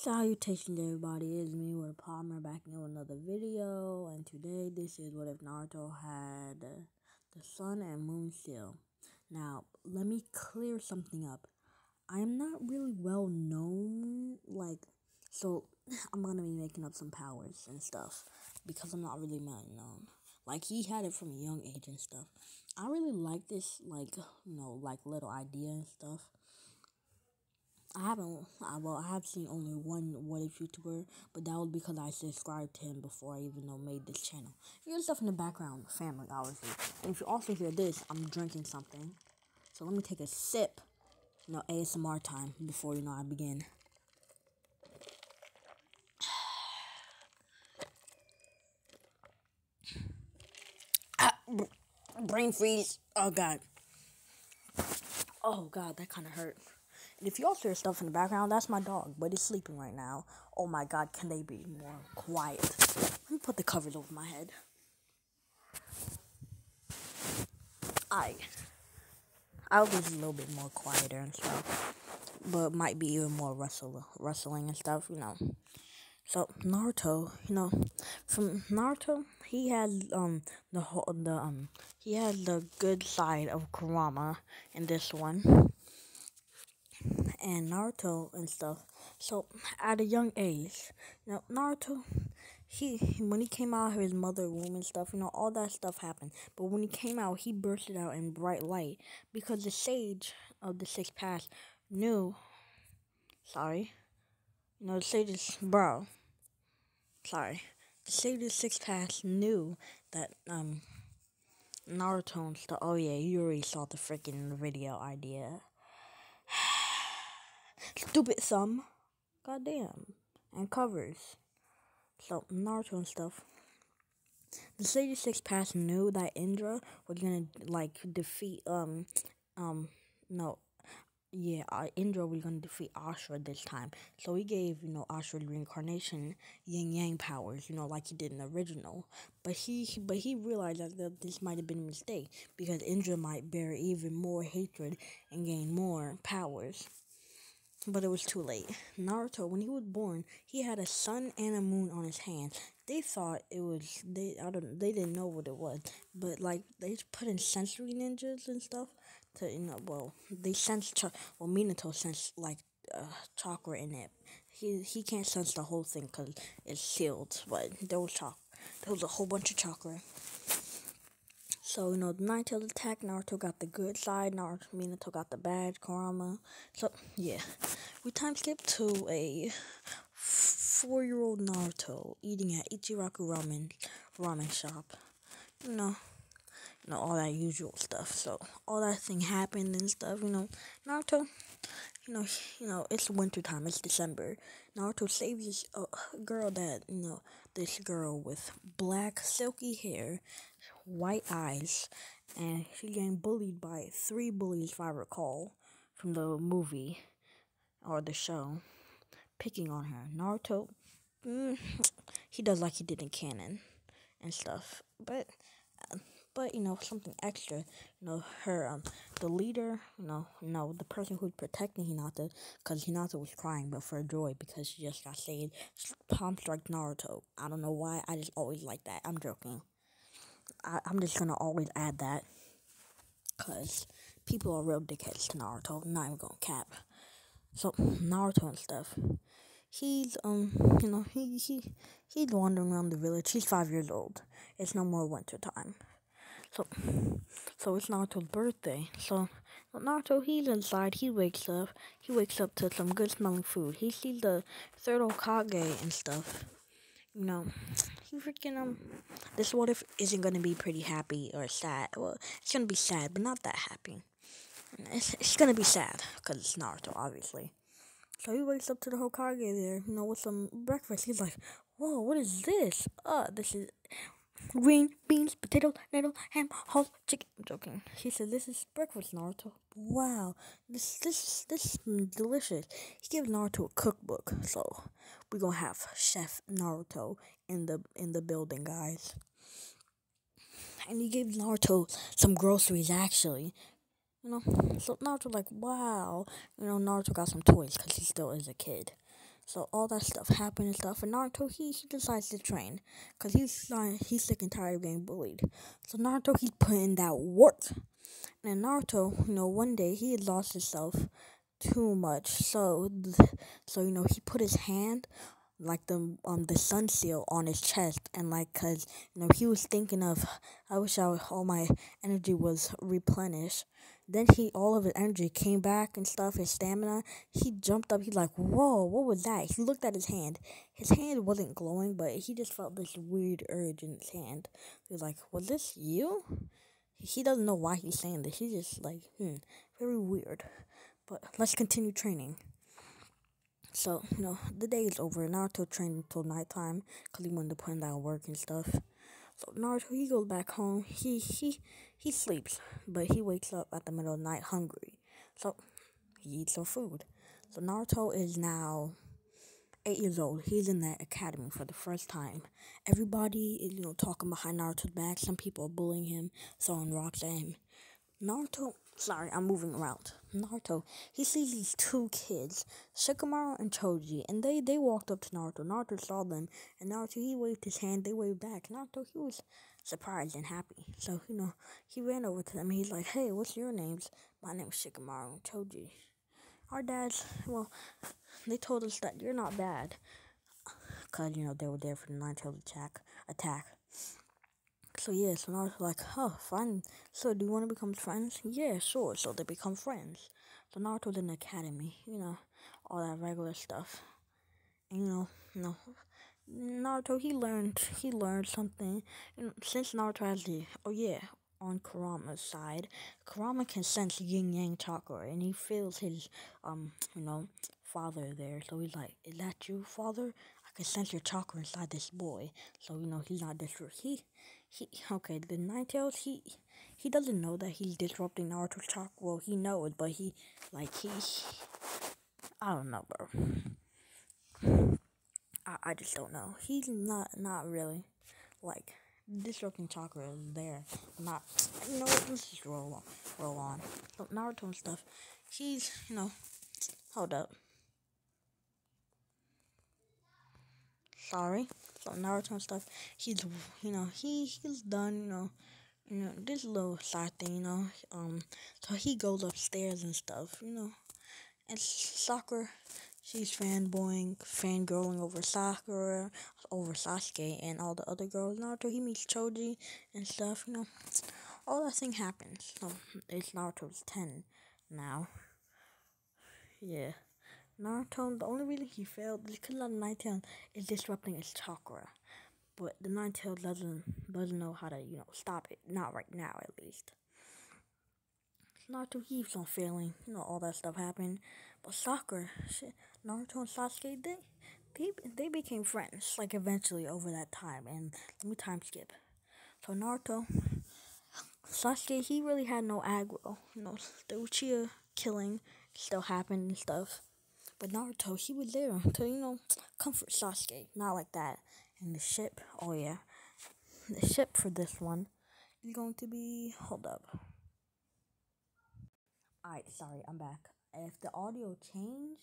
Salutations everybody, it's me with Palmer back in with another video, and today this is what if Naruto had the sun and moon seal. Now, let me clear something up. I am not really well known, so I'm gonna be making up some powers and stuff, because I'm not really well known. Like, he had it from a young age and stuff. I really like this, little idea and stuff. I have seen only one What If YouTuber, but that was because I subscribed to him before I even made this channel. If you hear stuff in the background, family, obviously. And if you also hear this, I'm drinking something. So let me take a sip. ASMR time before, I begin. Brain freeze. Oh, God. Oh, God, that kind of hurt. And if you also hear stuff in the background, that's my dog, but he's sleeping right now. Oh, my God, can they be more quiet? Let me put the covers over my head. I'll be a little bit more quieter and stuff, but might be even more rustling and stuff, So Naruto, from Naruto, he has he has the good side of Kurama in this one, and Naruto and stuff. So at a young age, Naruto, when he came out of his mother womb and stuff, all that stuff happened. But when he came out, he bursted out in bright light because the sage of the sixth path knew. Sorry, the sage's bro. Sorry, the sage of the sixth path knew that Naruto and stuff. Oh yeah, you already saw the freaking video idea. Stupid thumb. Goddamn. And covers. So Naruto and stuff. The Sage of Six Paths knew that Indra was gonna defeat Indra was gonna defeat Ashura this time. So he gave Ashura reincarnation yin yang powers, like he did in the original. But he realized that this might have been a mistake because Indra might bear even more hatred and gain more powers. But it was too late. Naruto, when he was born, he had a sun and a moon on his hands. They thought it was they didn't know what it was, but they put in sensory ninjas and stuff to they sense Minato sensed chakra in it. He can't sense the whole thing because it's sealed, but there was a whole bunch of chakra. So, the Nine-Tailed attack, Naruto got the good side, Minato got the bad, Kurama. So, yeah. We time skip to a 4-year-old Naruto eating at Ichiraku ramen shop. All that usual stuff. So, all that thing happened and stuff, Naruto, it's winter time, it's December. Naruto saves this girl this girl with black silky hair, white eyes, and she's getting bullied by 3 bullies, if I recall, from the movie or the show, picking on her. Naruto, he does like he did in canon and stuff, but something extra, her, the leader, the person who's protecting Hinata, because Hinata was crying, but for joy, because she just got saved, palm strike Naruto. I don't know why, I just always like that. I'm joking. I'm just gonna always add that, because people are real dickheads to Naruto, I'm not even gonna cap. So, Naruto and stuff. He's he's wandering around the village. He's 5 years old. It's no more winter time. So it's Naruto's birthday. So Naruto, he's inside. He wakes up. He wakes up to some good smelling food. He sees the third Hokage and stuff. He freaking This What If isn't gonna be pretty happy or sad. Well, it's gonna be sad, but not that happy. It's gonna be sad because it's Naruto, obviously. So he wakes up to the Hokage there, with some breakfast. He's like, "Whoa, what is this? This is green beans, potato, noodle, ham, whole chicken." I'm joking. He said, "This is breakfast, Naruto. Wow, this is delicious." He gives Naruto a cookbook, so we're gonna have Chef Naruto in the building, guys. And he gave Naruto some groceries, actually. So Naruto wow. Naruto got some toys because he still is a kid. So all that stuff happened and stuff. And Naruto, he decides to train, cause he's sick and tired of getting bullied. So Naruto, he's putting that work. And Naruto, one day he had lost himself too much. So he put his hand like the sun seal on his chest, and like, cause he was thinking of, I wish all my energy was replenished. Then all of his energy came back and stuff, his stamina. He jumped up. He's like, whoa, what was that? He looked at his hand. His hand wasn't glowing, but he just felt this weird urge in his hand. He was like, was this you? He doesn't know why he's saying this. He's just like, very weird. But let's continue training. So, the day is over. Naruto trained until nighttime because he wanted to put in that work and stuff. So Naruto, he goes back home. He sleeps, but he wakes up at the middle of the night hungry. So he eats some food. So Naruto is now 8 years old. He's in the academy for the first time. Everybody is, talking behind Naruto's back. Some people are bullying him, throwing rocks at him. Naruto, sorry, I'm moving around. Naruto, he sees these two kids, Shikamaru and Choji, and they walked up to Naruto. Naruto saw them, and Naruto, he waved his hand, they waved back. Naruto, he was surprised and happy. So, he ran over to them. He's like, hey, what's your names? My name's Shikamaru and Choji. Our dads, well, they told us that you're not bad. Because, they were there for the Nine-Tailed attack. So yeah, so Naruto's like, oh, fine. So do you want to become friends? Yeah, sure. So they become friends. So Naruto's in the academy, all that regular stuff. And Naruto, he learned something. Since Naruto has on Kurama's side, Kurama can sense yin yang chakra, and he feels his father there. So he's like, is that you, father? I can sense your chakra inside this boy. So he's not disrespectful. Okay, the Ninetales, he doesn't know that he's disrupting Naruto's chakra. Well, he knows, but I don't know, bro. I just don't know. He's not really, like, disrupting chakra is there. Not, let's just roll on. So Naruto and stuff, he's, hold up. Sorry. So Naruto and stuff, he's, he's done, this little side thing, so he goes upstairs and stuff, and Sakura, she's fangirling over Sasuke, and all the other girls. Naruto, he meets Choji and stuff, all that thing happens. So it's Naruto's 10 now. Yeah. Naruto, the only reason he failed is because the Ninetale is disrupting his chakra. But the Ninetale doesn't know how to, stop it. Not right now, at least. Naruto keeps on failing. All that stuff happened. But Sakura, Naruto and Sasuke, they became friends, like, eventually over that time. And let me time skip. So Naruto, Sasuke, he really had no aggro. The Uchiha killing still happened and stuff. But Naruto, he was there to, comfort Sasuke. Not like that. And the ship, oh yeah. The ship for this one is going to be, hold up. Alright, sorry, I'm back. If the audio changed,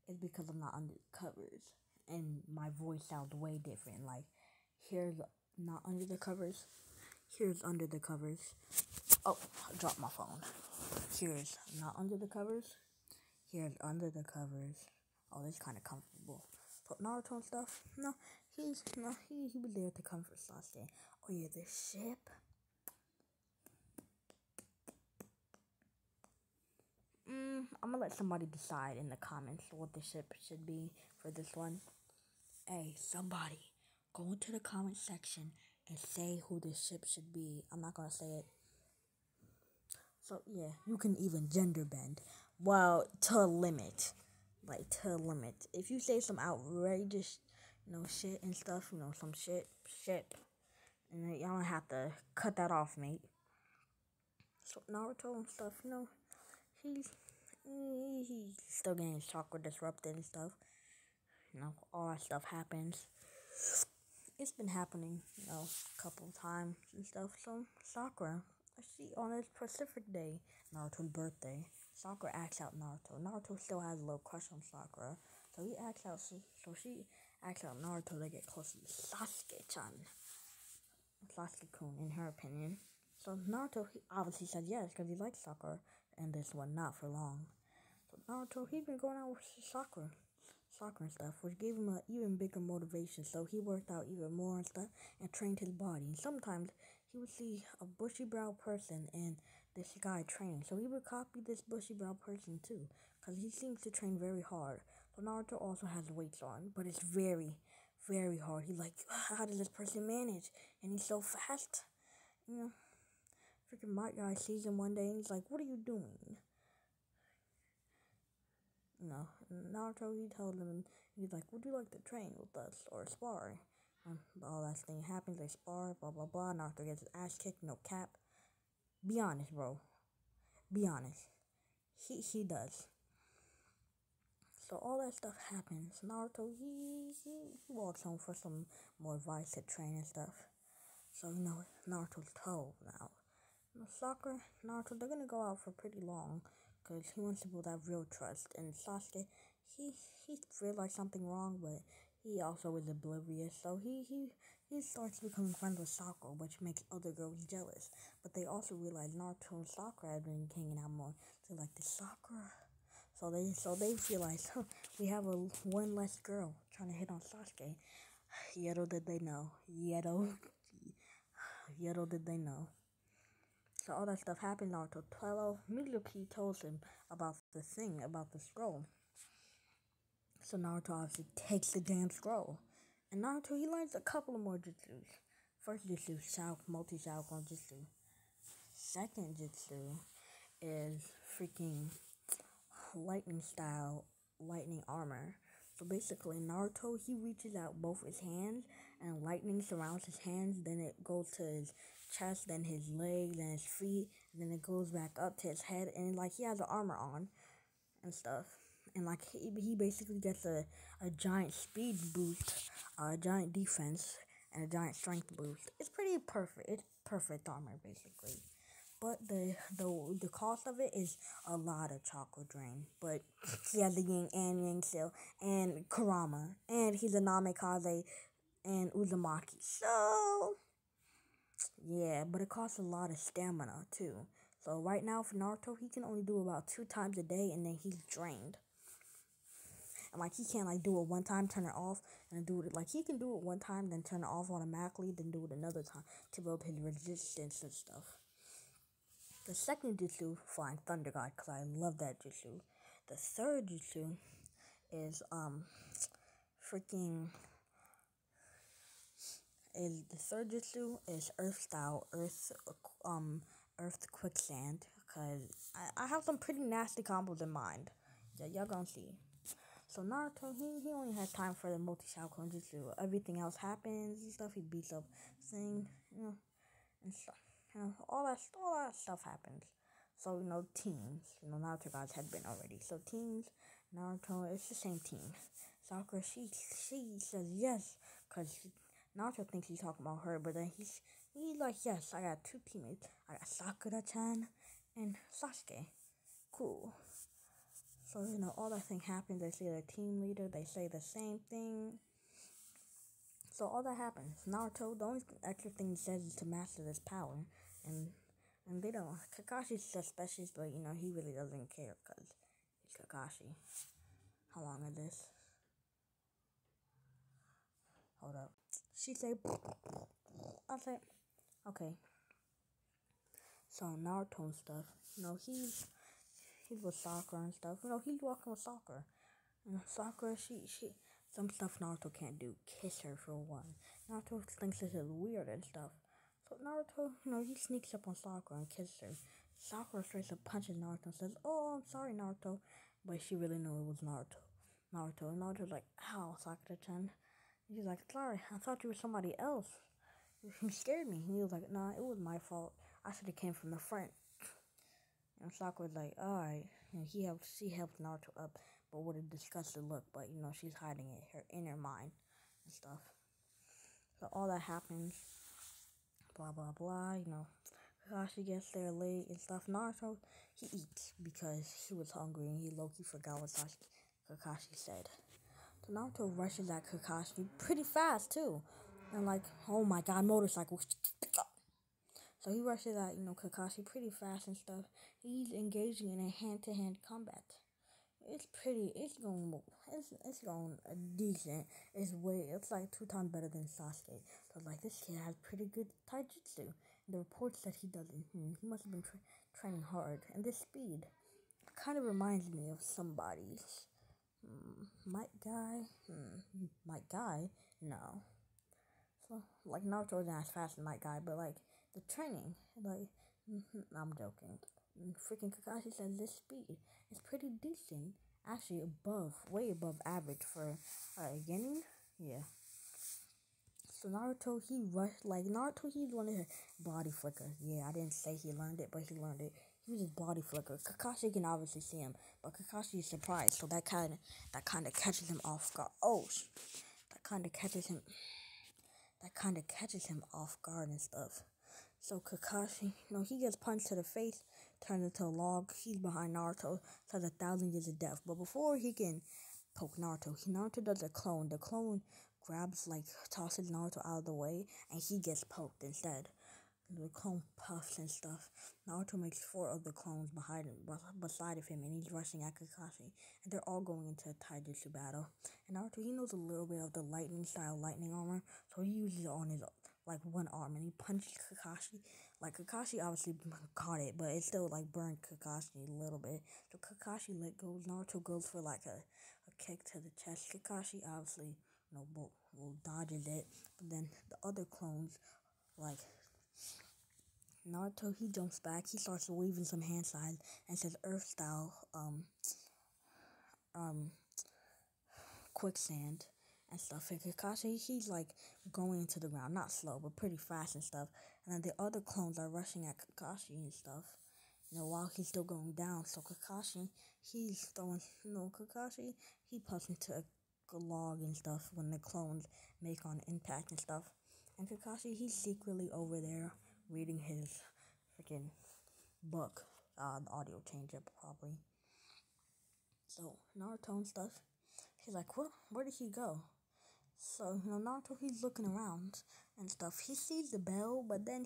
it's because I'm not under the covers. And my voice sounds way different. Like, here's not under the covers. Here's under the covers. Oh, I dropped my phone. Here's not under the covers. Here's under the covers. Oh, this is kind of comfortable. But Naruto and stuff, he was there to comfort Sasuke. Oh yeah, the ship. I'm gonna let somebody decide in the comments what the ship should be for this one. Hey, somebody, go into the comment section and say who the ship should be. I'm not gonna say it. So yeah, you can even gender bend. Well, to a limit. Like, to a limit. If you say some outrageous, shit and stuff, some shit, and then y'all have to cut that off, mate. So Naruto and stuff, he's still getting his chakra disrupted and stuff. All that stuff happens. It's been happening, a couple of times and stuff. So Sakura, I see on this Pacific Day, Naruto's birthday. Sakura asks out Naruto. Naruto still has a little crush on Sakura, so he asks out. So she asks out Naruto to get closer to Sasuke-chan, Sasuke-kun, in her opinion. So Naruto he obviously said yes because he likes Sakura, and this one not for long. So Naruto he's been going out with Sakura and stuff, which gave him an even bigger motivation. So he worked out even more and stuff, and trained his body. And sometimes he would see a bushy brow person and this guy training, so he would copy this bushy brow person too, because he seems to train very hard. So Naruto also has weights on, but it's very, very hard. He's like, how does this person manage? And he's so fast. You know, freaking Mike guy sees him one day and he's like, what are you doing? You know, Naruto, he told him, he's like, would you like to train with us or spar? All that thing happens, they spar, blah, blah, blah. Naruto gets his ass kicked, no cap. Be honest, bro. Be honest. He does. So all that stuff happens. Naruto, he walks home for some more advice to train and stuff. So, you know, Naruto's 12 now. Sakura, Naruto, they're gonna go out for pretty long because he wants to build that real trust. And Sasuke, he realized something wrong, but he also is oblivious. So he starts becoming friends with Sakura, which makes other girls jealous. But they also realize Naruto and Sakura have been hanging out more. So like the Sakura. So they realize, we have one less girl trying to hit on Sasuke. Yeto did they know. Yeto did they know. So all that stuff happened. Naruto 12. Mizuki tells him about the scroll. So Naruto obviously takes the damn scroll. And Naruto, he learns a couple of more jutsus. First jutsu, multi-Shaokan jutsu. Second jutsu is freaking lightning armor. So basically, Naruto, he reaches out both his hands, and lightning surrounds his hands. Then it goes to his chest, then his legs, and his feet. And then it goes back up to his head, and like he has the armor on and stuff. And like he basically gets a giant speed boost, a giant defense, and a giant strength boost. It's pretty perfect. It's perfect armor basically. But the cost of it is a lot of chakra drain. But he has the Yin and Yang Seal and Kurama. And he's a Namikaze and Uzumaki. So, yeah, but it costs a lot of stamina too. So right now for Naruto, he can only do about 2 times a day and then he's drained. And like he can't like do it one time, turn it off, and do it like he can do it one time, then turn it off automatically, then do it another time to build his resistance and stuff. The second jutsu, Flying Thunder God, because I love that jutsu. The third jutsu is Earth Style, Earth Quicksand, because I have some pretty nasty combos in mind. Yeah, y'all gonna see. So Naruto, he only has time for the multi-Shaokan jutsu. Everything else happens and stuff. He beats up things, and stuff. All that stuff happens. So, teams. Naruto guys had been already. So, teams, Naruto, it's the same team. Sakura, she says yes, because Naruto thinks he's talking about her, but then he's like, yes, I got 2 teammates. I got Sakura-chan and Sasuke. Cool. So, all that thing happens. They say their team leader, they say the same thing. So all that happens. Naruto, the only extra thing he says is to master this power, and they don't. Kakashi's suspicious, but he really doesn't care because it's Kakashi. How long is this? Hold up. She say, I say, okay. So Naruto and stuff. He's with Sakura and stuff. He's walking with Sakura. Sakura, she some stuff Naruto can't do. Kiss her for one. Naruto thinks this is weird and stuff. So Naruto, he sneaks up on Sakura and kisses her. Sakura straight up punches Naruto and says, "Oh, I'm sorry, Naruto," but she really knew it was Naruto, and Naruto's like, "Ow, Sakura-chan." And she's like, "Sorry, I thought you were somebody else. You scared me." And he was like, "Nah, it was my fault. I should have came from the front." And Sakura's like, "Alright." She helped Naruto up, but with a disgusted look. But she's hiding it, her inner mind and stuff. So all that happens. Blah blah blah. Kakashi gets there late and stuff. Naruto, he eats because he was hungry and he low-key forgot what Kakashi said. So Naruto rushes at Kakashi pretty fast too. And like, oh my god, motorcycle. So he rushes at, Kakashi pretty fast and stuff. He's engaging in a hand-to-hand combat. It's going decent. It's like 2 times better than Sasuke. So like this kid has pretty good taijutsu. The reports that he doesn't. He must have been training hard. And this speed kind of reminds me of somebody's. Might Guy? Might Guy? No. So like Naruto isn't as fast as Might Guy, but like the training, like I'm joking. Freaking Kakashi says this speed is pretty decent. Actually, way above average for beginning. Yeah. So Naruto, he's one of his body flicker. Yeah, I didn't say he learned it, but he learned it. He was his body flicker. Kakashi can obviously see him, but Kakashi is surprised, so that kind of catches him off guard. Oh, that kind of catches him. That kind of catches him off guard and stuff. So Kakashi, he gets punched to the face, turns into a log. He's behind Naruto, says 1,000 years of death. But before he can poke Naruto does a clone. The clone tosses Naruto out of the way, and he gets poked instead. The clone puffs and stuff. Naruto makes 4 other clones beside of him, and he's rushing at Kakashi. And they're all going into a taijutsu battle. And Naruto, he knows a little bit of the lightning armor, so he uses it on his one arm, and he punches Kakashi. Like Kakashi obviously caught it, but it still burned Kakashi a little bit. So Kakashi let go. Naruto goes for a kick to the chest. Kakashi obviously will dodges it, but then the other clones Naruto, he jumps back. He starts weaving some hand signs and says Earth style quicksand and stuff. And Kakashi, he's going into the ground, not slow, but pretty fast and stuff. And then the other clones are rushing at Kakashi and stuff, while he's still going down. So Kakashi, he's throwing, Kakashi, he puffs into a log and stuff when the clones make on impact and stuff. And Kakashi, he's secretly over there reading his freaking book, the audio changer probably. So Naruto and stuff, he's like, what? Where did he go? So Naruto, he's looking around and stuff. He sees the bell, but then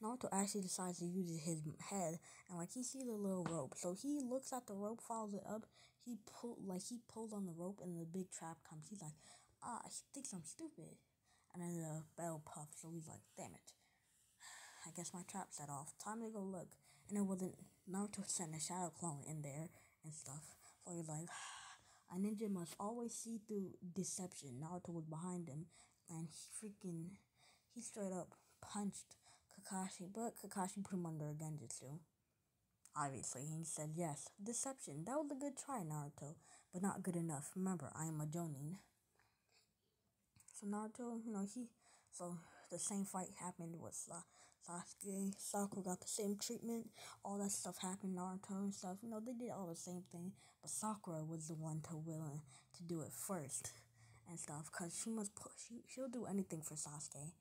Naruto actually decides to use his head, and he sees a little rope. So he looks at the rope, follows it up. He pulls on the rope, and the big trap comes. He's like, he thinks I'm stupid. And then the bell puffs, so he's like, damn it. I guess my trap set off. Time to go look. And it wasn't. Naruto sent a shadow clone in there and stuff. So he's like, a ninja must always see through deception. Naruto was behind him, and he straight up punched Kakashi, but Kakashi put him under a genjutsu. Obviously, he said, yes, deception. That was a good try, Naruto, but not good enough. Remember, I am a Jonin. So Naruto, so the same fight happened with Sasuke. Sakura got the same treatment. All that stuff happened, Naruto and stuff. They did all the same thing, but Sakura was the one willing to do it first and stuff, cause she'll do anything for Sasuke.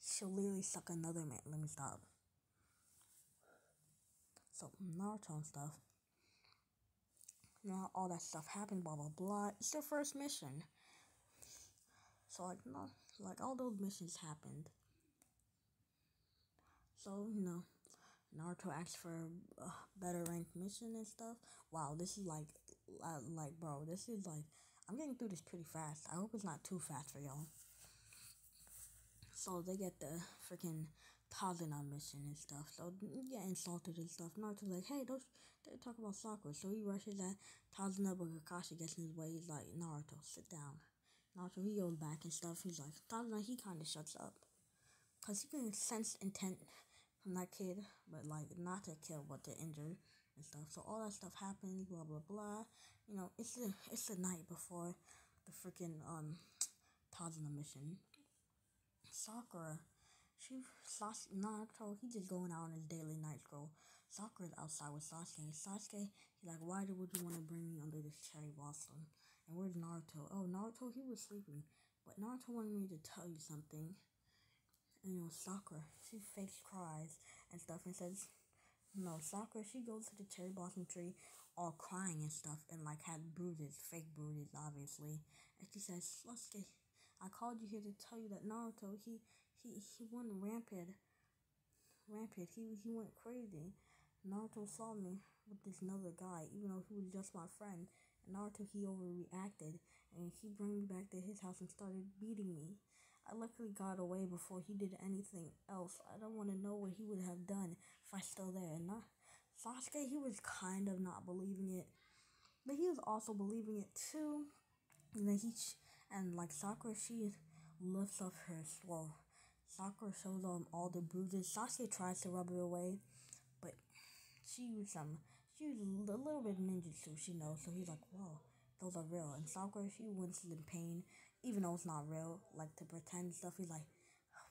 She'll literally suck another man. Let me stop. So Naruto and stuff. All that stuff happened. Blah blah blah. It's their first mission. So all those missions happened. So Naruto asked for a better ranked mission and stuff. Wow, this is bro, this is I'm getting through this pretty fast. I hope it's not too fast for y'all. So they get the freaking Tazuna mission and stuff. So get insulted and stuff. Naruto's like, hey, they talk about Sakura. So he rushes at Tazuna, but Kakashi gets in his way. He's like, Naruto, sit down. Naruto, he goes back and stuff. He's like, Tazuna, he kind of shuts up. Because he can sense intent from that kid, but not to kill, but to injure and stuff. So all that stuff happens, blah blah blah. It's the night before the freaking Tazuna mission. Sakura, Naruto, he just going out on his daily night stroll. Sakura's outside with Sasuke. Sasuke, he's like, why would you want to bring me under this cherry blossom? And where's Naruto? Oh, Naruto, he was sleeping. But Naruto wanted me to tell you something. And Sakura, she fakes cries and stuff and says, Sakura, she goes to the cherry blossom tree all crying and stuff and like had bruises, fake bruises obviously. And she says, Sasuke, I called you here to tell you that Naruto, he went rampant. He went crazy. Naruto saw me with this another guy, even though he was just my friend. And Naruto, he overreacted and he brought me back to his house and started beating me. I luckily got away before he did anything else. I don't want to know what he would have done if I still there. And Sasuke, he was kind of not believing it, but he was also believing it too. And then and like Sakura, she lifts up her Sakura shows all the bruises. Sasuke tries to rub it away, but she used a little bit of ninjutsu, she knows. So he's like, whoa, those are real. And Sakura, she winces in pain, even though it's not real, like to pretend stuff. He's like,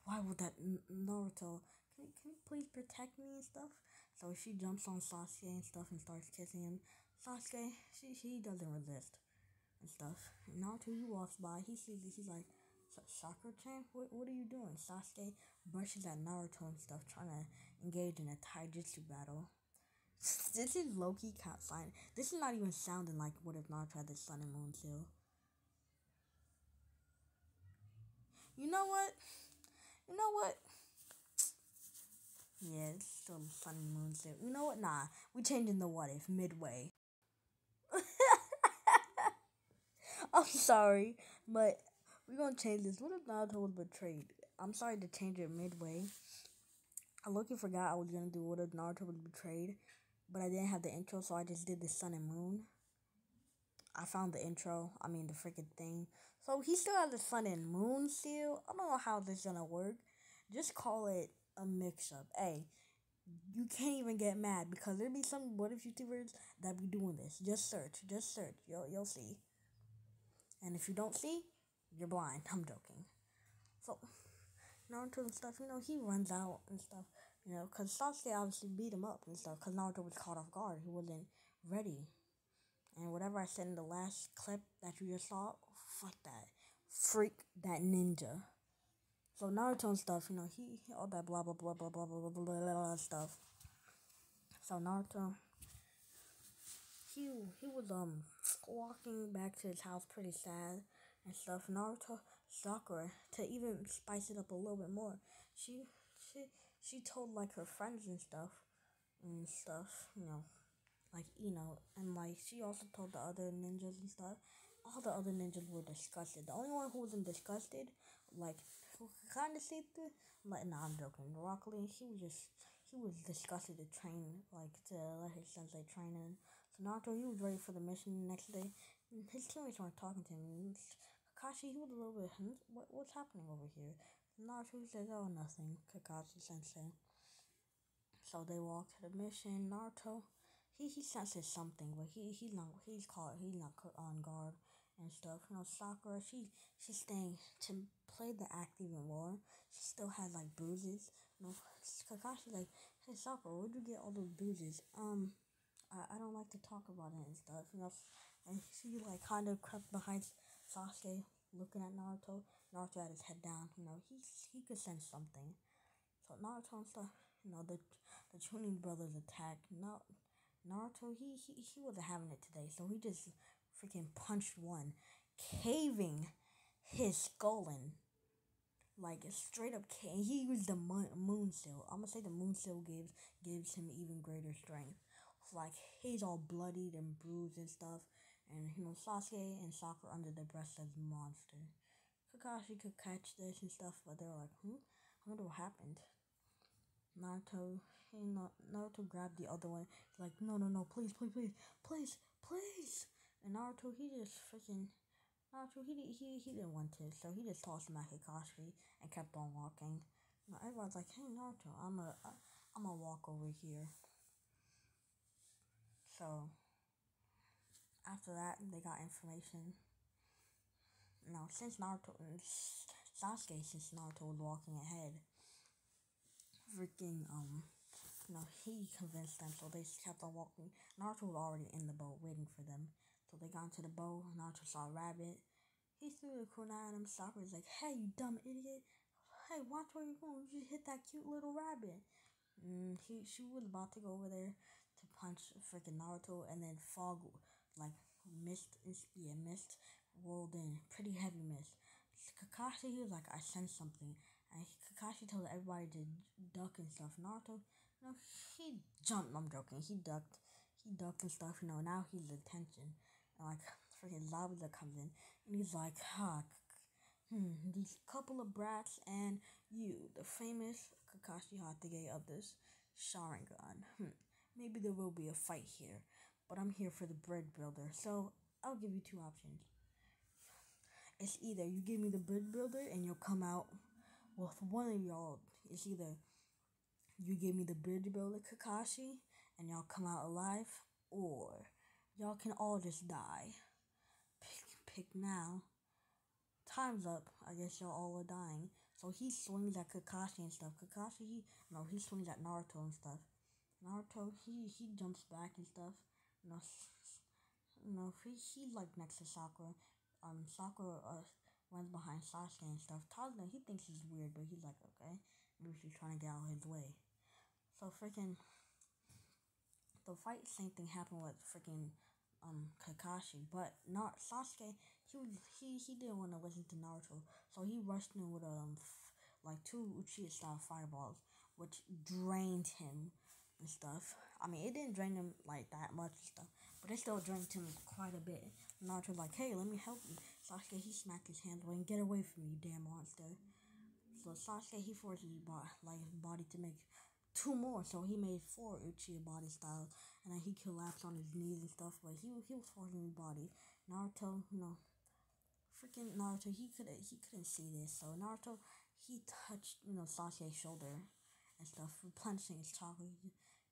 why would that Naruto? Can you please protect me and stuff? So she jumps on Sasuke and stuff and starts kissing him. Sasuke, she doesn't resist and stuff. And Naruto, he walks by, he sees it, he's like, Sakura-chan, what are you doing? Sasuke brushes at Naruto and stuff, trying to engage in a taijutsu battle. This is low-key cat sign. This is not even sounding like what if Naruto had the sun and moon seal. You know what? You know what? Yeah, it's still the sun and moon seal. You know what? Nah, we changing the what if midway. I'm sorry, but we're gonna change this. What if Naruto was betrayed? I'm sorry to change it midway. I luckily forgot I was gonna do what if Naruto was betrayed, but I didn't have the intro, so I just did the sun and moon. I found the intro. I mean the freaking thing. So he still has the sun and moon seal. I don't know how this is gonna work. Just call it a mix-up. Hey, you can't even get mad because there'll be some what if YouTubers that be doing this. Just search. You'll see. And if you don't see, you're blind. I'm joking. So Naruto and stuff, he runs out and stuff, because Sasuke obviously beat him up and stuff, because Naruto was caught off guard. He wasn't ready. And whatever I said in the last clip that you just saw, fuck that. Freak that ninja. So Naruto and stuff, he all that blah blah blah blah blah blah blah blah blah blah stuff. So Naruto, he was walking back to his house pretty sad and stuff. Naruto, Sakura, to even spice it up a little bit more, she she she told like her friends and stuff, like and like she also told the other ninjas and stuff. All the other ninjas were disgusted. The only one who wasn't disgusted, like who kind of see through, like nah, I'm joking. Rock Lee, he was disgusted to train, like to let his sensei train him. So Naruto, he was ready for the mission the next day. And his teammates weren't talking to him. Kakashi, he was a little bit, what's happening over here? Naruto says, oh, nothing, Kakashi sensei. So they walk to the mission. Naruto, he senses something, but he's not on guard and stuff. Sakura, she's staying to play the act even more. She still has like bruises. Kakashi like, hey Sakura, where'd you get all those bruises? I don't like to talk about it and stuff. And she like kind of crept behind Sasuke, looking at Naruto. Naruto had his head down. He could sense something. So Naruto and stuff, the Chunin brothers attacked. Naruto, he wasn't having it today, so he just freaking punched one, caving his skull in. Like, straight up cave. He used the moon seal. I'm gonna say the moon seal gives him even greater strength. Like, he's all bloodied and bruised and stuff. And, Sasuke and Sakura under their breath as monster. Kakashi could catch this and stuff, but they were like, I wonder what happened. Naruto grabbed the other one. He's like, no, please. And Naruto, he didn't want to, so he just tossed him at Kakashi and kept on walking. Everyone's like, hey Naruto, I'm a walk over here. So after that, they got information. Now, since Naruto was walking ahead, freaking he convinced them, so they kept on walking. Naruto was already in the boat waiting for them. So they got into the boat. Naruto saw a rabbit. He threw the kunai at him. Sakura's like, hey, you dumb idiot. hey, watch where you're going. You just hit that cute little rabbit. She was about to go over there to punch freaking Naruto, and then fog, like mist, mist rolled in, pretty heavy mist. Kakashi, he was like, I sense something, and Kakashi told everybody to duck and stuff. Naruto, he jumped. I'm joking. He ducked and stuff. Now he's attention, and like freaking Zabuza comes in, and he's like, these couple of brats and you, the famous Kakashi Hatake of this Sharingan. Maybe there will be a fight here, but I'm here for the bread builder, so I'll give you two options. It's either you give me the bread builder and you'll come out with one of y'all. It's either you give me the bridge builder Kakashi and y'all come out alive, or y'all can all just die. Pick now. Time's up. I guess y'all all are dying. So he swings at Kakashi and stuff. He swings at Naruto and stuff. Naruto, he jumps back and stuff. He's like next to Sakura. Sakura runs behind Sasuke and stuff. Tazuna, he thinks he's weird, but he's like, okay, maybe she's trying to get out of his way. So freaking the fight, same thing happened with freaking Kakashi, but not Sasuke. He didn't want to listen to Naruto, so he rushed in with like two Uchiha style fireballs, which drained him and stuff. I mean, it didn't drain him like that much and stuff, but it still drained him quite a bit. Naruto like, hey, let me help you. Sasuke, he smacked his hand away and get away from me, you damn monster. So Sasuke, he forced his body to make two more, so he made four Uchiha body styles, and then he collapsed on his knees and stuff, but he was forcing his body. Naruto, freaking Naruto, he couldn't see this, so Naruto, he touched, Sasuke's shoulder and stuff, punching his chakra.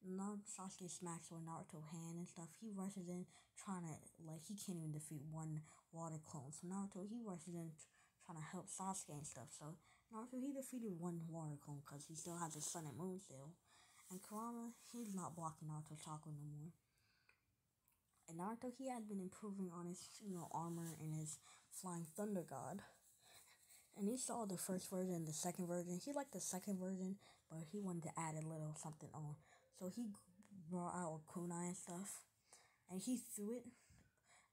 Sasuke smacks with Naruto's hand and stuff. He rushes in, trying to, he can't even defeat one water clone, so Naruto, he rushes in, trying to help Sasuke and stuff, so Naruto, he defeated one water clone because he still has his sun and moon still. And Kurama, he's not blocking Naruto's chakra no more. And Naruto, he had been improving on his, armor and his flying thunder god. And he saw the first version and the second version. He liked the second version, but he wanted to add a little something on. So he brought out a kunai and stuff. And he threw it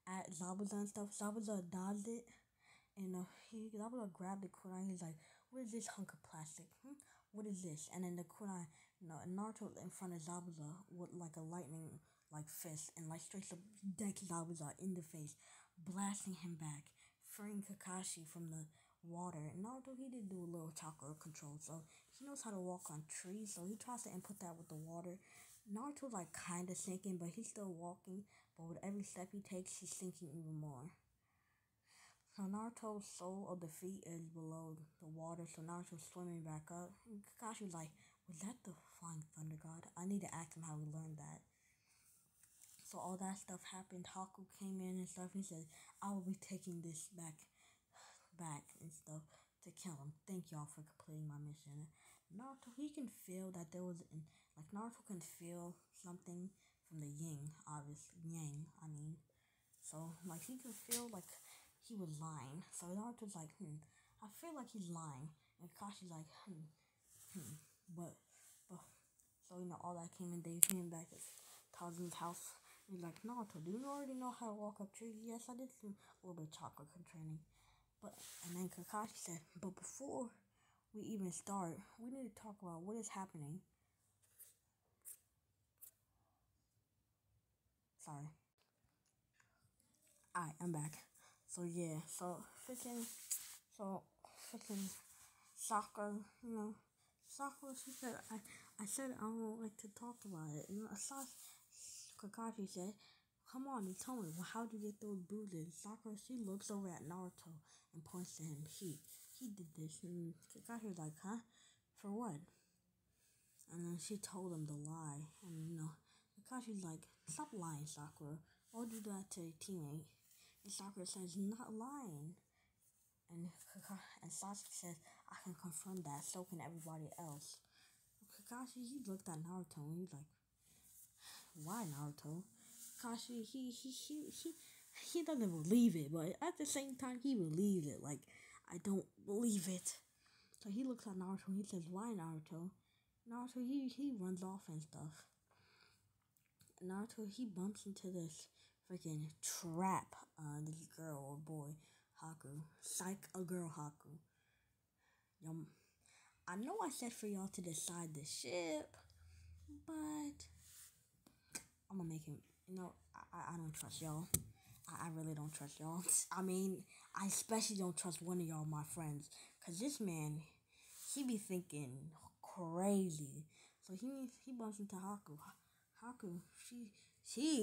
at Zabuza and stuff. Zabuza dodged it. And Zabuza grabbed the kunai. He's like, what is this hunk of plastic? What is this? And then the kunai, Naruto in front of Zabuza with like a lightning fist and straight up decks Zabuza in the face, blasting him back, freeing Kakashi from the water. And Naruto, he did do a little chakra control, so he knows how to walk on trees, so he tries to input that with the water. Naruto's kinda sinking, but he's still walking, but with every step he takes, he's sinking even more. So Naruto's soul of the feet is below the water, so Naruto's swimming back up. And Kakashi's like, was that the flying thunder god? I need to ask him how he learned that. So all that stuff happened. Haku came in and stuff. He said, I will be taking this back and stuff to kill him. Thank y'all for completing my mission. Naruto, he can feel that there was, Naruto can feel something from the yang, obviously. I mean. So, he could feel he was lying. So Naruto's like, I feel like he's lying. And Kakashi's like, but, so, all that came and they came back to Tazu's house. He's like, Naruto, do you already know how to walk up trees? Yes, I did a little bit of chakra training. And then Kakashi said, but before we even start, we need to talk about what is happening. Sorry. Alright, I'm back. So yeah, freaking Sakura, Sakura, she said, I said I don't like to talk about it. Kakashi said, come on and tell me, how'd you get those bruises? Sakura, she looks over at Naruto and points to him. He did this. And Kakashi was like, huh? For what? And then she told him the lie. And, Kakashi's like, stop lying, Sakura. Why would you do that to your teammate? And Sakura says, not lying. And Sasuke says, I can confirm that, so can everybody else. Kakashi, he looked at Naruto and he's like, why Naruto? Kakashi, he doesn't believe it, but at the same time, he believes it. I don't believe it. So he looks at Naruto and he says, "Why Naruto?" Naruto he runs off and stuff. Naruto he bumps into this freaking trap. This girl or boy, Haku, a girl Haku. Yo, I know I said for y'all to decide the ship, but I'm gonna make him. I don't trust y'all. I really don't trust y'all. I mean, I especially don't trust one of y'all, my friends, cause this man, he be thinking crazy. So he bumps into Haku. Haku, she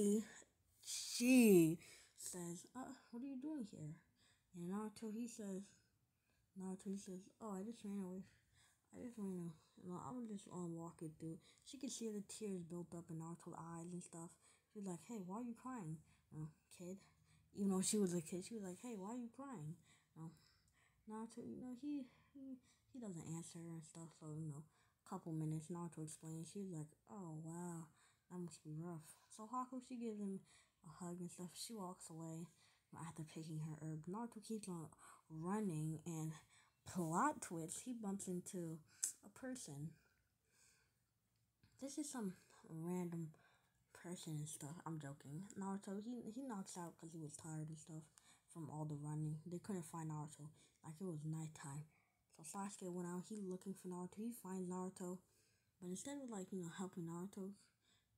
says, what are you doing here? And Naruto he says, oh, I just ran away. I just ran I was just walking through. She could see the tears built up in Naruto's eyes and stuff. She was like, hey, why are you crying, kid? Even though she was a kid, she was like, hey, why are you crying? Naruto, he doesn't answer her and stuff. So, a couple minutes, Naruto explains. She's like, oh, wow, that must be rough. So Haku, she gives him a hug and stuff. She walks away after picking her herb. Naruto keeps on running, and plot twist, he bumps into a person. This is some random person and stuff. I'm joking. Naruto, he knocks out because he was tired and stuff from all the running. They couldn't find Naruto. Like, it was nighttime. So Sasuke went out. He looking for Naruto. He finds Naruto. But instead of, helping Naruto,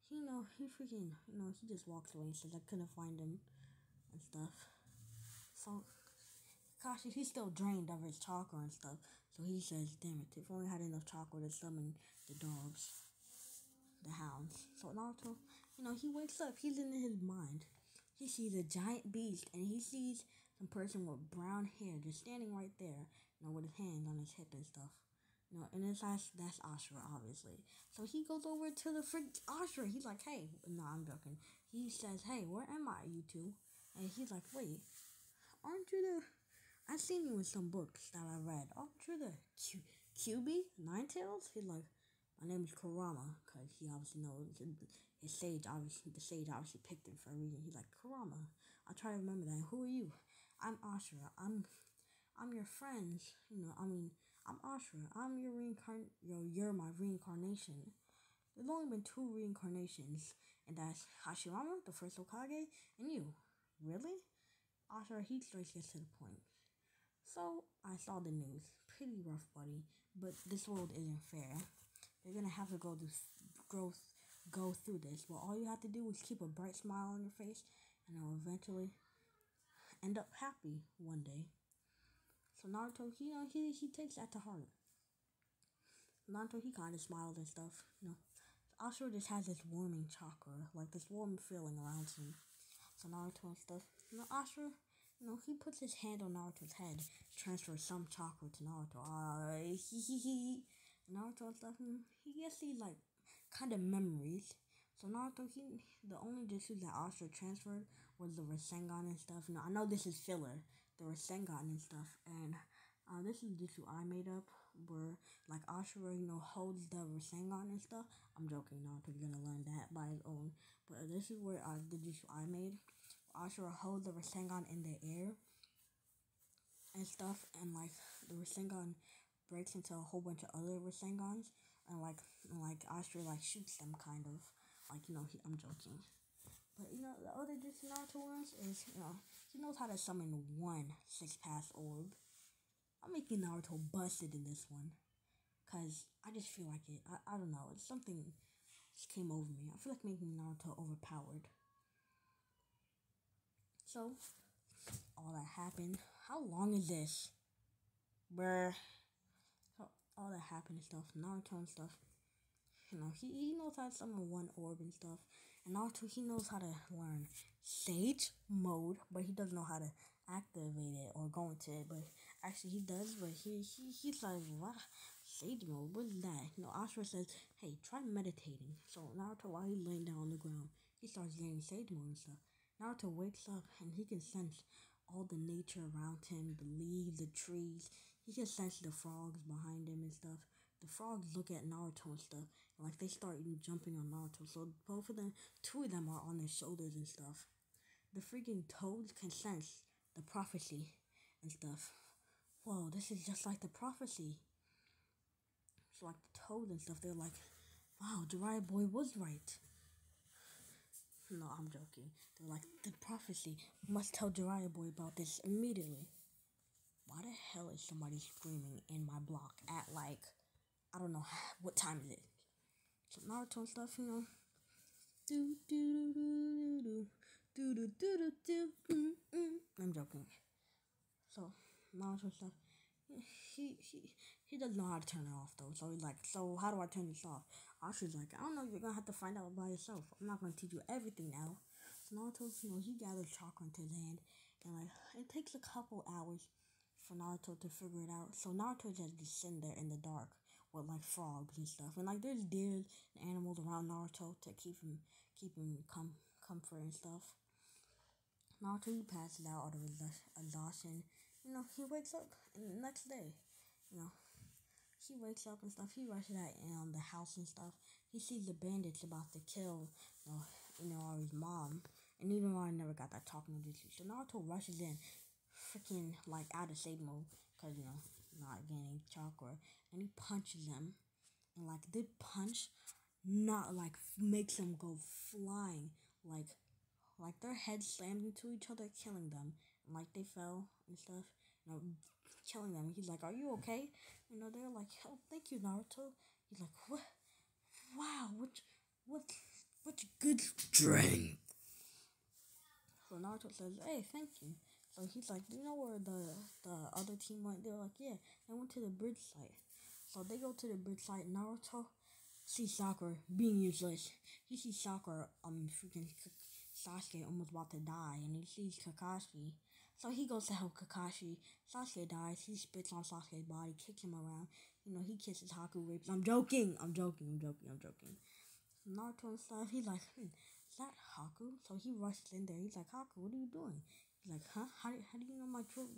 he freaking, he just walks away and says, I couldn't find him and stuff. So Kakashi, he's still drained of his chakra and stuff. So he says, damn it, if I only had enough chakra to summon the dogs, the hounds. So Naruto, he wakes up. He's in his mind. He sees a giant beast, and he sees some person with brown hair just standing right there, with his hands on his hip and stuff. And his eyes, that's Ashura, obviously. So he goes over to the Ashura. He's like, hey, no, I'm joking. He says, hey, where am I, you two? And he's like, wait, aren't you the... I've seen you in some books that I read. Aren't you the QB? Ninetales? He's like, my name is Kurama, because he obviously knows the sage obviously picked him for a reason. He's like, Kurama. I'll try to remember that. Who are you? I'm Ashura. I'm your friends. I'm Ashura. I'm your you're my reincarnation. There's only been 2 reincarnations, and that's Hashirama, the first Hokage, and you. Really? Ashura, he starts to get to the point. So, I saw the news. Pretty rough, buddy. But this world isn't fair. You're gonna have to go through this. But all you have to do is keep a bright smile on your face, and you'll eventually end up happy one day. So Naruto, he takes that to heart. Naruto, he kind of smiles and stuff. Ashura just has this warming chakra, like this warm feeling around him. So Naruto and stuff. Ashura, he puts his hand on Naruto's head, transfers some chakra to Naruto. Naruto and stuff, he gets these, kind of memories. So Naruto, the only jutsu that Ashura transferred was the Rasengan and stuff. I know this is filler, the Rasengan and stuff, and this is jutsu I made up, where, Ashura, holds the Rasengan and stuff. I'm joking, Naruto's gonna learn that by his own. But this is where the jutsu I made. Ashura holds the Rasengan in the air and stuff, and the Rasengan breaks into a whole bunch of other Rasengans, and Ashura shoots them kind of. I'm joking. But the other jutsu Naruto learns is, he knows how to summon 1 6-pass orb. I'm making Naruto busted in this one, cause I just feel like it. I don't know. It's something just came over me. I feel like making Naruto overpowered. So, all that happened. How long is this? Bruh. So, all that happened and stuff. Naruto and stuff. He knows how to summon 1 orb and stuff. And Naruto, he knows how to learn Sage Mode, but he doesn't know how to activate it or go into it. But actually, he does, but he's like, what? Sage Mode? What is that? Ashura says, hey, try meditating. So Naruto, while he's laying down on the ground, he starts getting Sage Mode and stuff. Naruto wakes up and he can sense all the nature around him, the leaves, the trees. He can sense the frogs behind him and stuff. The frogs look at Naruto and stuff, and they start jumping on Naruto. So both of them, 2 of them are on their shoulders and stuff. The freaking toads can sense the prophecy and stuff. Whoa, this is just like the prophecy. So like the toads and stuff, they're like, wow, Jiraiya boy was right. No, I'm joking. They're like, the prophecy must tell Jiraiya boy about this immediately. Why the hell is somebody screaming in my block at like, I don't know what time is it? So Naruto and stuff, Do do do do do do do do do. I'm joking. So Naruto stuff. He doesn't know how to turn it off though. So he's like, so how do I turn this off? Ashi's like, I don't know. You're gonna have to find out by yourself. I'm not gonna teach you everything now. So Naruto, he gathers chakra into his hand, and like it takes a couple hours for Naruto to figure it out. So Naruto just sitting there in the dark with like frogs and stuff, and like there's deer and animals around Naruto to keep him comfort and stuff. Naruto he passes out of exhaustion. He wakes up and the next day, you know, he wakes up and stuff. He rushes out in the house and stuff. He sees the bandits about to kill, his mom. And even though I never got that talking to Jutsu, so Naruto rushes in, freaking like out of save mode, cause not getting chakra, and he punches them, and like the punch, not like makes them go flying, like their heads slammed into each other, killing them, and like they fell and stuff, killing them. He's like, "Are you okay?" They're like, "Oh, thank you, Naruto." He's like, "What? Wow, what, what good strength." So Naruto says, "Hey, thank you." So he's like, "Do you know where the other team went?" They're like, "Yeah, they went to the bridge site." So they go to the bridge site. Naruto sees Sakura being useless. He sees Sakura, freaking Sasuke almost about to die, and he sees Kakashi. So he goes to help Kakashi. Sasuke dies. He spits on Sasuke's body, kicks him around. He kisses Haku, rapes. I'm joking. Naruto and stuff. He's like, is that Haku? So he rushes in there. He's like, Haku, what are you doing? He's like, huh? How do you know my truth?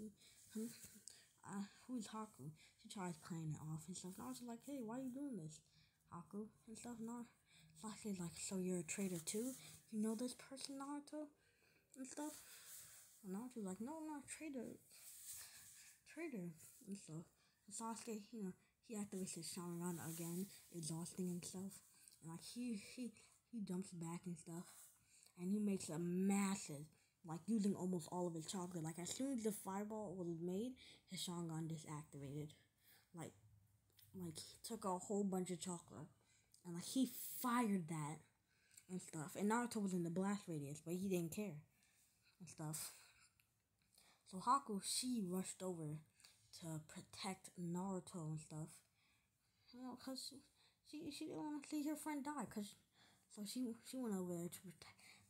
Who's Haku? She tries playing it off and stuff. Naruto's like, hey, why are you doing this, Haku? And stuff. Sasuke's like, so you're a traitor too? You know this person, Naruto? And stuff. And Naruto's like, no, I'm not a traitor. And stuff. So Sasuke, he activates his Sharingan again, exhausting himself. And like he jumps back and stuff. And he makes a massive, like using almost all of his chakra. Like as soon as the fireball was made, his Sharingan disactivated. Like he took a whole bunch of chakra. And like he fired that and stuff. And Naruto was in the blast radius, but he didn't care and stuff. So Haku, she rushed over to protect Naruto and stuff. Cause she didn't want to see her friend die. So she went over there to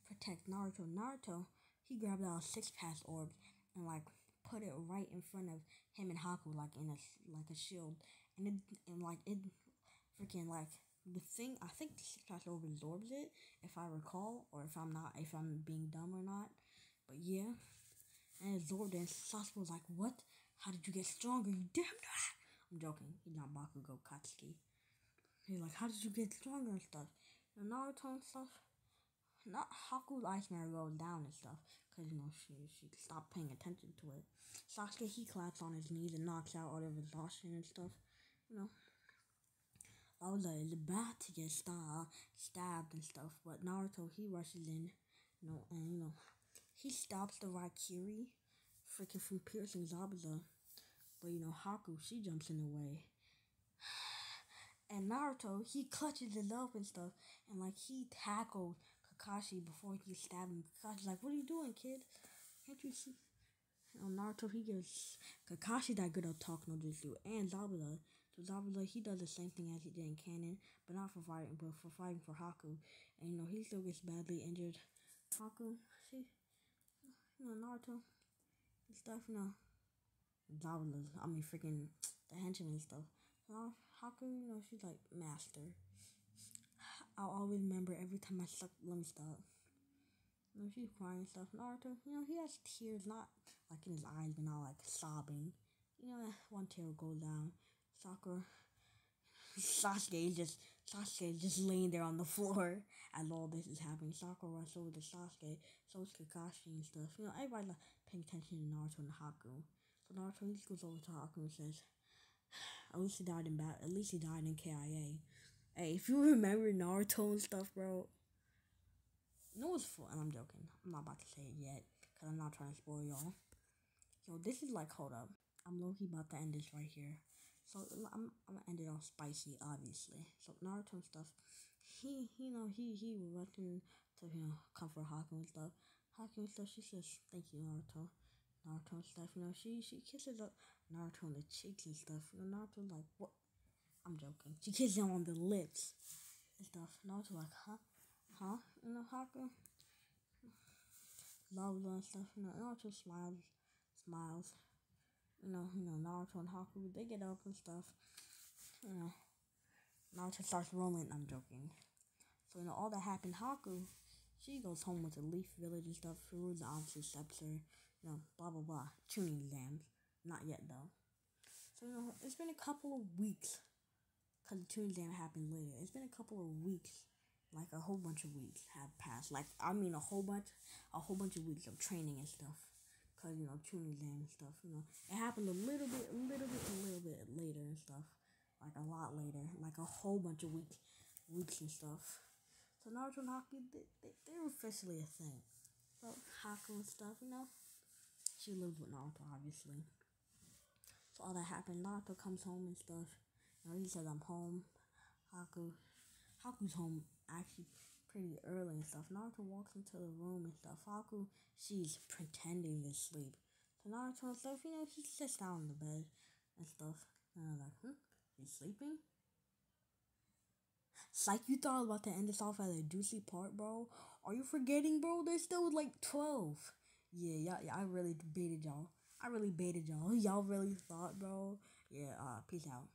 protect Naruto. Naruto, he grabbed out 6 past orbs and like put it right in front of him and Haku, like in a shield. And it freaking like the thing. I think the 6 past orb absorbs it, if I recall, or if I'm being dumb or not. But yeah. And it absorbed it, and Sasuke was like, what? How did you get stronger, you damn rat? I'm joking. He's not Bakugo Katsuki. He's like, how did you get stronger and stuff? And Naruto and stuff. Not Haku's ice mirror goes down and stuff. Because, she stopped paying attention to it. Sasuke, he claps on his knees and knocks out of exhaustion and stuff. Laola is about to get stabbed and stuff. But Naruto, he rushes in. And, he stops the Raikiri freaking from piercing Zabuza. But Haku, she jumps in the way. And Naruto, he clutches it up and stuff. And like he tackled Kakashi before he stabbed him. Kakashi's like, what are you doing, kid? Can't you see? Naruto, he gives Kakashi that good at talk no jutsu. And Zabuza. So Zabuza, he does the same thing as he did in canon. But not for fighting, but for fighting for Haku. And he still gets badly injured. Haku, Naruto and stuff, Zabuza, freaking the henchmen and stuff. Haku, she's like, master. I'll always remember every time I suck. Let me stop. She's crying and stuff. Naruto, he has tears, not like in his eyes, but not like sobbing. One tear will go down. Sasuke is just laying there on the floor as all this is happening. Sakura rushes over to Sasuke, so is Kakashi and stuff. Everybody's like paying attention to Naruto and Haku. So Naruto, he goes over to Haku and says, At least he died in bat. At least he died in KIA. Hey, if you remember Naruto and stuff, bro. No, it's fun. I'm joking. I'm not about to say it yet because I'm not trying to spoil y'all. Yo, this is like, hold up. I'm low-key about to end this right here. So I'm gonna end it all spicy, obviously. So Naruto and stuff. He was rushing to comfort Haku and stuff. Haku and stuff. She says, "Thank you, Naruto." Naruto and stuff. She kisses up Naruto on the cheeks and stuff. Naruto like, what? I'm joking. She kisses him on the lips and stuff. Naruto like, huh? Haku loves her and stuff. Naruto smiles. Naruto and Haku, they get up and stuff. You know, Naruto starts rolling. I'm joking. So all that happened. Haku, she goes home with the Leaf Village and stuff. Furu's obviously accepts her. Blah blah blah. Tuning exams, not yet though. So it's been a couple of weeks, cause the tuning exam happened later. It's been a couple of weeks, like a whole bunch of weeks have passed. Like I mean a whole bunch of weeks of training and stuff. Cause tuning exam and stuff. It happened a little bit later and stuff. Like a lot later, like a whole bunch of weeks and stuff. So Naruto and Haku, they're officially a thing. So Haku and stuff, she lives with Naruto obviously. So all that happened. Naruto comes home and stuff. He says I'm home. Haku's home actually pretty early and stuff. Naruto walks into the room and stuff. Haku, she's pretending to sleep. So Naruto and stuff, he sits down on the bed and stuff. And I'm like, he's sleeping? Psych, you thought I was about to end this off at a juicy part, bro? Are you forgetting, bro? There's still like 12. Yeah, I really baited y'all. Y'all really thought, bro. Yeah, peace out.